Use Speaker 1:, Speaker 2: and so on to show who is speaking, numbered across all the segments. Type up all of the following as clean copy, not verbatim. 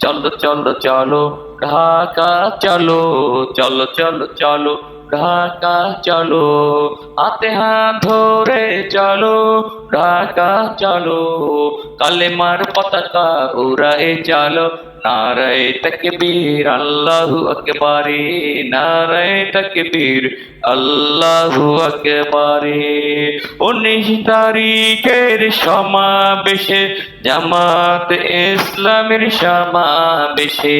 Speaker 1: চলো চলো চলো ঢাকা চলো, চলো চলো চলো ঢাকা চলো, হাতে হাত ধরে চলো ঢাকা চলো, কালেমার পতাকা উড়ায়ে চলো, নারায়ে তাকবীর আল্লাহু আকবার, নারায়ে তাকবীর আল্লাহু আকবার। 19 তারিখের সমাবেশে, জামাত ইসলামের সমাবেশে,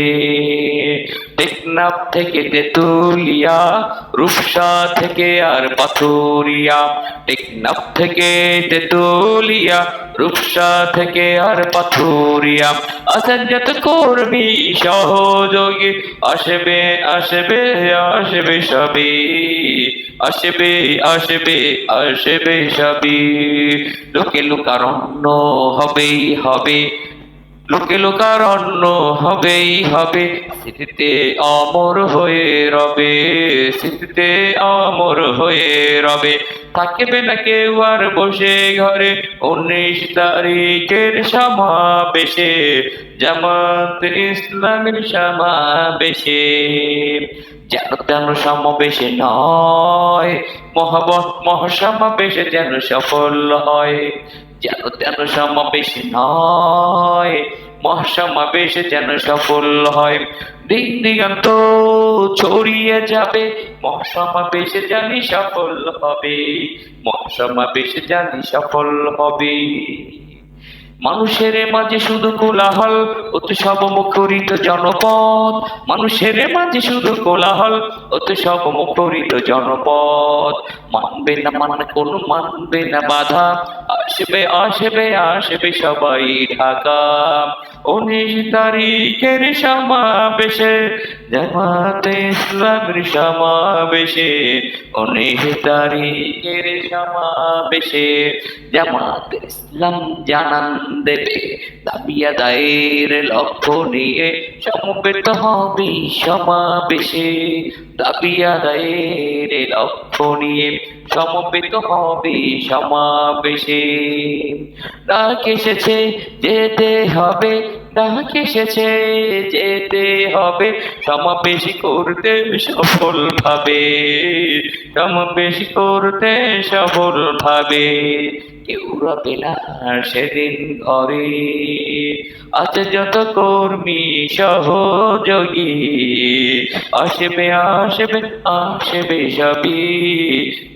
Speaker 1: টেকনাফ থেকে তেতুলিয়া, রূপসা থেকে আর পাথুরিয়া, টেকনাফ থেকে তেতুলিয়া, রূপসা থেকে আর পাথুরিয়া, আছেন যত কর্মী সহযোগী, আসবে আসবে আসবে সবে, আসবে আসবে আসবে সবে, লোকে লোকারণ্য হবেই হবে, লোকে লোকারণ্য হবেই হবে, স্মৃতিতে অমর হয়ে রবে, স্মৃতিতে অমর হয়ে রবে, থাকবে না কেউ আর বসে ঘরে 19 তারিখের সমাবেশে, জামাত ইসলামের সমাবেশে, যেন তেন সমাবেশে নয়, মহাবত মহাসমাবেশে যেন সফল হয়, যেন তেন সমাবেশে নয়, মহাসমাবেশে যেন সফল হয়, দিন দিগন্ত ছড়িয়ে যাবে, মহাসমাবেশে জানি সফল হবে, মহাসমাবেশে জানি সফল হবে। মানুষের মাঝে শুধু কোলাহল, উৎসব মুখরিত জনপদ, মানুষের মাঝে শুধু কোলাহল, উৎসব মুখরিত জনপদ, মানবে না মানে কোনো মানবে না বাধা, আসবে আসবে আসবে সবাই ঢাকা 19 তারিখের সমাবেশে, জামাতে ইসলামের সমাবেশে, 19 তারিখের সমাবেশে, জামাতে ইসলাম জানান দেবে দাবি আদায়ের লক্ষ্য নিয়ে, সমবেত হবে সমাবেশে, দাবি আদায়ের লক্ষ্য নিয়ে সমবেত হবে সমাবেশে, ডাক এসেছে যেতে হবে, ডাক এসেছে যেতে হবে, সমাবেশ করতে সফল ভাবে, সমাবেশ করতে সফল ভাবে, কেউ রবে না সেদিন ঘরে, আছে যত কর্মী সহযোগী, আসবে আসবে আসবে সবই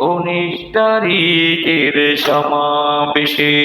Speaker 1: 19 তারিখের সমাবেশে।